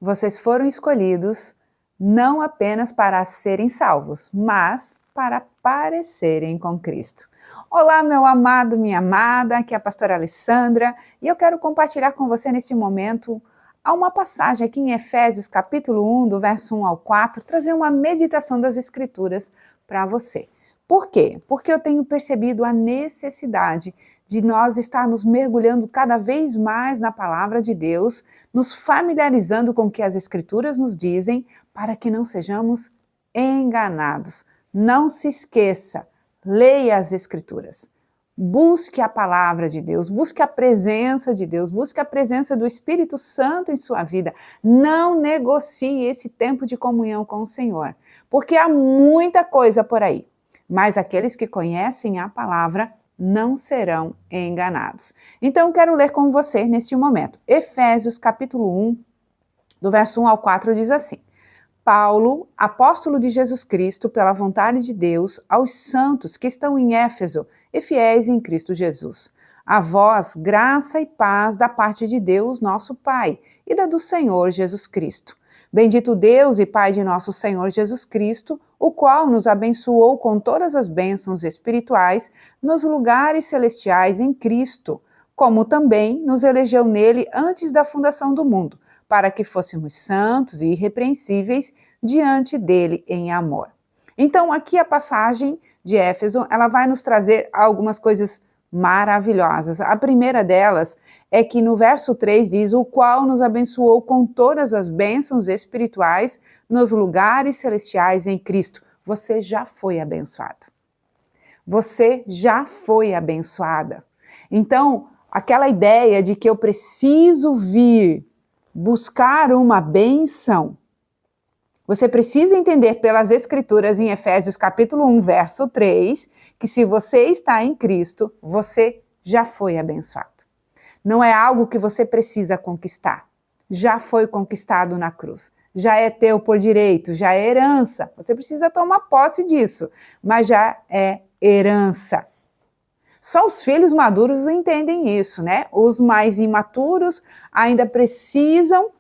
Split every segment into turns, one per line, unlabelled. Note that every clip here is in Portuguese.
Vocês foram escolhidos não apenas para serem salvos, mas para parecerem com Cristo. Olá, meu amado, minha amada, aqui é a pastora Alessandra, e eu quero compartilhar com você neste momento uma passagem aqui em Efésios capítulo 1, do verso 1 ao 4, trazer uma meditação das Escrituras para você. Por quê? Porque eu tenho percebido a necessidade de nós estarmos mergulhando cada vez mais na palavra de Deus, nos familiarizando com o que as Escrituras nos dizem, para que não sejamos enganados. Não se esqueça, leia as Escrituras. Busque a palavra de Deus, busque a presença de Deus, busque a presença do Espírito Santo em sua vida. Não negocie esse tempo de comunhão com o Senhor, porque há muita coisa por aí, mas aqueles que conhecem a palavra não serão enganados. Então, eu quero ler com você neste momento. Efésios capítulo 1, do verso 1 ao 4, diz assim: Paulo, apóstolo de Jesus Cristo, pela vontade de Deus, aos santos que estão em Éfeso e fiéis em Cristo Jesus. A vós, graça e paz da parte de Deus, nosso Pai, e da do Senhor Jesus Cristo. Bendito Deus e Pai de nosso Senhor Jesus Cristo, o qual nos abençoou com todas as bênçãos espirituais nos lugares celestiais em Cristo, como também nos elegeu nele antes da fundação do mundo, para que fôssemos santos e irrepreensíveis diante dele em amor. Então, aqui a passagem de Éfeso, ela vai nos trazer algumas coisas maravilhosas. A primeira delas é que no verso 3 diz: o qual nos abençoou com todas as bênçãos espirituais nos lugares celestiais em Cristo. Você já foi abençoado. Você já foi abençoada. Então, aquela ideia de que eu preciso vir buscar uma bênção, você precisa entender pelas Escrituras em Efésios capítulo 1, verso 3, que se você está em Cristo, você já foi abençoado. Não é algo que você precisa conquistar. Já foi conquistado na cruz. Já é teu por direito, já é herança. Você precisa tomar posse disso, mas já é herança. Só os filhos maduros entendem isso, né? Os mais imaturos ainda precisam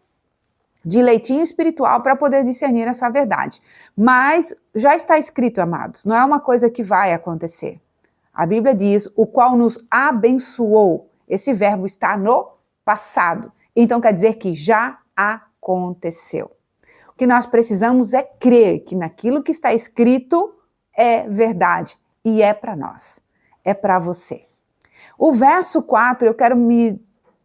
de leitinho espiritual para poder discernir essa verdade. Mas já está escrito, amados, não é uma coisa que vai acontecer. A Bíblia diz: o qual nos abençoou. Esse verbo está no passado. Então quer dizer que já aconteceu. O que nós precisamos é crer que naquilo que está escrito é verdade. E é para nós. É para você. O verso 4, eu quero me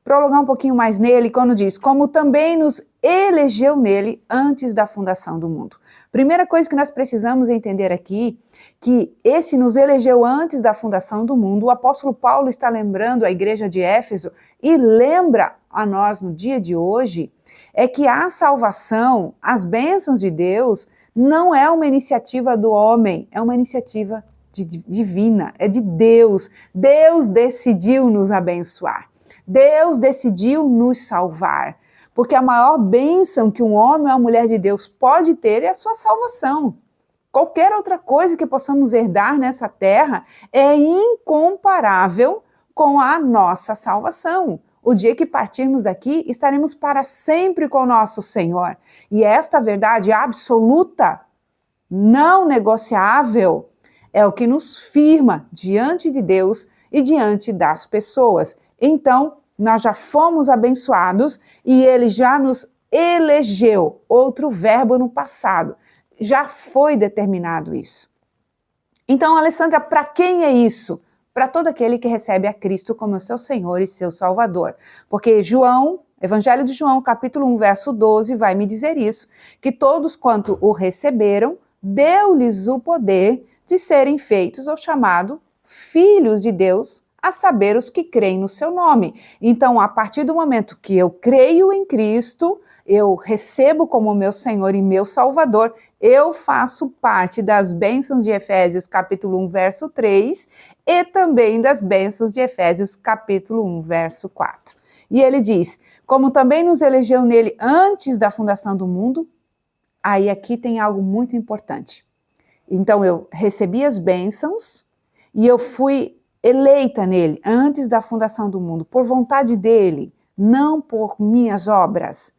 prolongar um pouquinho mais nele, quando diz: como também nos elegeu nele antes da fundação do mundo. Primeira coisa que nós precisamos entender aqui, que esse nos elegeu antes da fundação do mundo. O apóstolo Paulo está lembrando a igreja de Éfeso e lembra a nós no dia de hoje, é que a salvação, as bênçãos de Deus, não é uma iniciativa do homem, é uma iniciativa divina, é de Deus. Deus decidiu nos abençoar. Deus decidiu nos salvar, porque a maior bênção que um homem ou uma mulher de Deus pode ter é a sua salvação. Qualquer outra coisa que possamos herdar nessa terra é incomparável com a nossa salvação. O dia que partirmos daqui, estaremos para sempre com o nosso Senhor. E esta verdade absoluta, não negociável, é o que nos firma diante de Deus e diante das pessoas. Então, nós já fomos abençoados e Ele já nos elegeu. Outro verbo no passado. Já foi determinado isso. Então, Alessandra, para quem é isso? Para todo aquele que recebe a Cristo como seu Senhor e seu Salvador. Porque João, Evangelho de João, capítulo 1, verso 12, vai me dizer isso, que todos quanto o receberam, deu-lhes o poder de serem feitos ou chamados filhos de Deus, a saber, os que creem no seu nome. Então, a partir do momento que eu creio em Cristo, eu recebo como meu Senhor e meu Salvador, eu faço parte das bênçãos de Efésios capítulo 1, verso 3, e também das bênçãos de Efésios capítulo 1, verso 4. E ele diz: como também nos elegeu nele antes da fundação do mundo. Aí aqui tem algo muito importante. Então eu recebi as bênçãos e eu fui eleita nele antes da fundação do mundo, por vontade dele, não por minhas obras.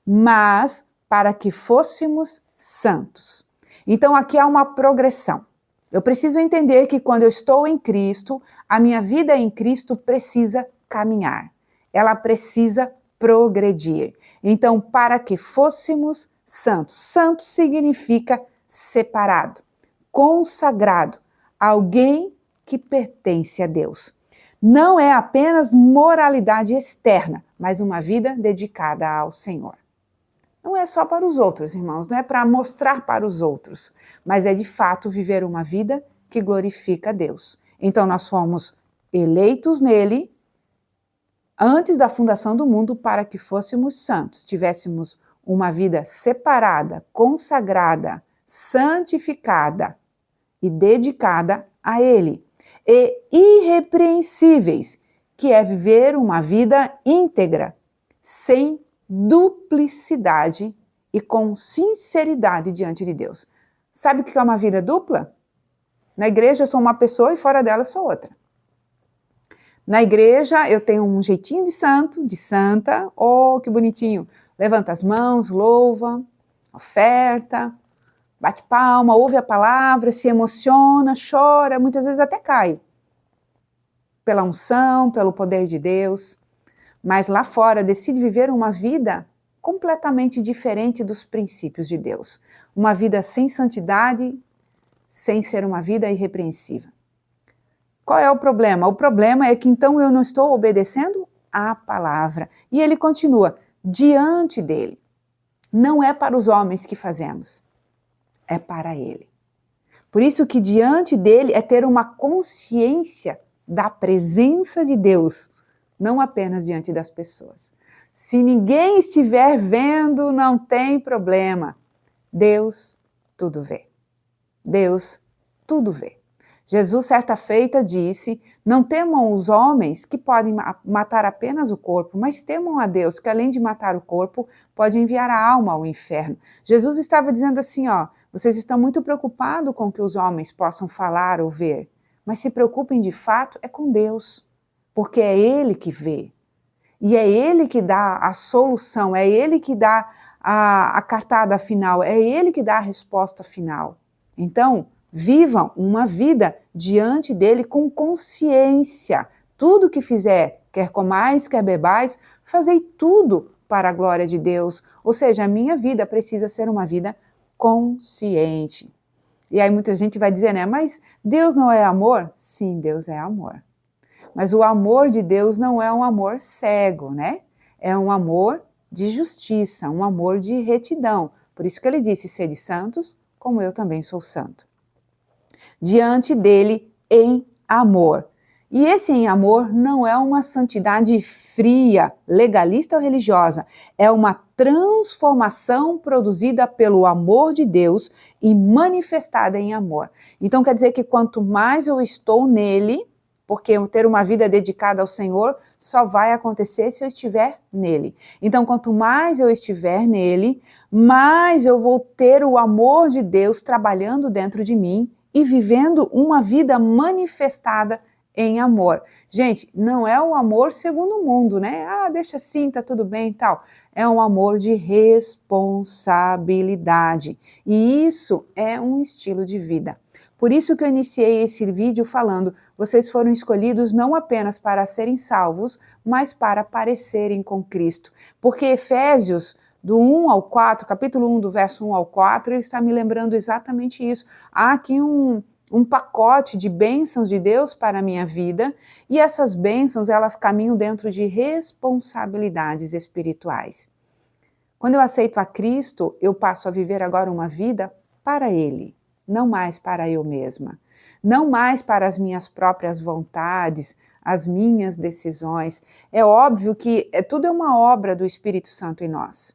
mas para que fôssemos santos. Então aqui há uma progressão. Eu preciso entender que quando eu estou em Cristo, a minha vida em Cristo precisa caminhar. Ela precisa progredir. Então, para que fôssemos santos. Santo significa separado, consagrado, alguém que pertence a Deus. Não é apenas moralidade externa, mas uma vida dedicada ao Senhor. Não é só para os outros, irmãos, não é para mostrar para os outros, mas é de fato viver uma vida que glorifica a Deus. Então nós fomos eleitos nele antes da fundação do mundo para que fôssemos santos, tivéssemos uma vida separada, consagrada, santificada e dedicada a ele. E irrepreensíveis, que é viver uma vida íntegra, sem duplicidade e com sinceridade diante de Deus. Sabe o que é uma vida dupla? Na igreja eu sou uma pessoa e fora dela eu sou outra. Na igreja eu tenho um jeitinho de santo, de santa, oh que bonitinho, levanta as mãos, louva, oferta, bate palma, ouve a palavra, se emociona, chora, muitas vezes até cai. Pela unção, pelo poder de Deus. Mas lá fora decide viver uma vida completamente diferente dos princípios de Deus. Uma vida sem santidade, sem ser uma vida irrepreensível. Qual é o problema? O problema é que então eu não estou obedecendo à palavra. E ele continua, diante dele. Não é para os homens que fazemos, é para ele. Por isso que diante dele é ter uma consciência da presença de Deus, não apenas diante das pessoas. Se ninguém estiver vendo, não tem problema. Deus tudo vê. Deus tudo vê. Jesus, certa feita, disse, não temam os homens que podem matar apenas o corpo, mas temam a Deus, que além de matar o corpo, pode enviar a alma ao inferno. Jesus estava dizendo assim, ó, vocês estão muito preocupados com o que os homens possam falar ou ver, mas se preocupem de fato é com Deus, porque é Ele que vê. E é Ele que dá a solução, é Ele que dá a cartada final, é Ele que dá a resposta final. Então, vivam uma vida diante dele com consciência. Tudo que fizer, quer comais, quer bebais, fazei tudo para a glória de Deus. Ou seja, a minha vida precisa ser uma vida consciente. E aí muita gente vai dizer, né, mas Deus não é amor? Sim, Deus é amor. Mas o amor de Deus não é um amor cego, né? É um amor de justiça, um amor de retidão. Por isso que ele disse, sede santos, como eu também sou santo. Diante dele em amor. E esse em amor não é uma santidade fria, legalista ou religiosa, é uma transformação produzida pelo amor de Deus e manifestada em amor. Então quer dizer que quanto mais eu estou nele, porque ter uma vida dedicada ao Senhor só vai acontecer se eu estiver nele. Então quanto mais eu estiver nele, mais eu vou ter o amor de Deus trabalhando dentro de mim e vivendo uma vida manifestada em amor. Gente, não é o amor segundo o mundo, né? Ah, deixa assim, tá tudo bem e tal. É um amor de responsabilidade. E isso é um estilo de vida. Por isso que eu iniciei esse vídeo falando, vocês foram escolhidos não apenas para serem salvos, mas para parecerem com Cristo. Porque Efésios, do 1 ao 4, capítulo 1, do verso 1 ao 4, ele está me lembrando exatamente isso. Há aqui um pacote de bênçãos de Deus para a minha vida, e essas bênçãos, elas caminham dentro de responsabilidades espirituais. Quando eu aceito a Cristo, eu passo a viver agora uma vida para Ele, não mais para eu mesma, não mais para as minhas próprias vontades, as minhas decisões. É óbvio que tudo é uma obra do Espírito Santo em nós.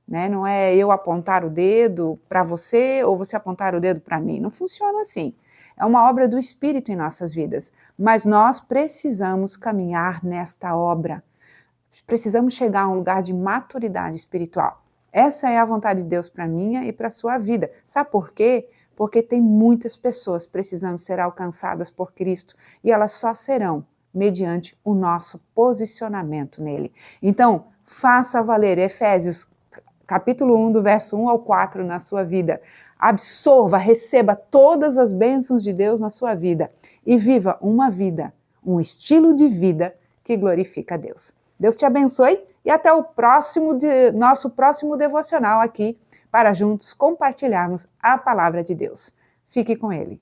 Né? Não é eu apontar o dedo para você ou você apontar o dedo para mim. Não funciona assim. É uma obra do Espírito em nossas vidas. Mas nós precisamos caminhar nesta obra. Precisamos chegar a um lugar de maturidade espiritual. Essa é a vontade de Deus para minha e para a sua vida. Sabe por quê? Porque tem muitas pessoas precisando ser alcançadas por Cristo e elas só serão mediante o nosso posicionamento nele. Então, faça valer Efésios capítulo 1, do verso 1 ao 4 na sua vida. Absorva, receba todas as bênçãos de Deus na sua vida e viva uma vida, um estilo de vida que glorifica a Deus. Deus te abençoe e até o nosso próximo devocional aqui para juntos compartilharmos a palavra de Deus. Fique com Ele.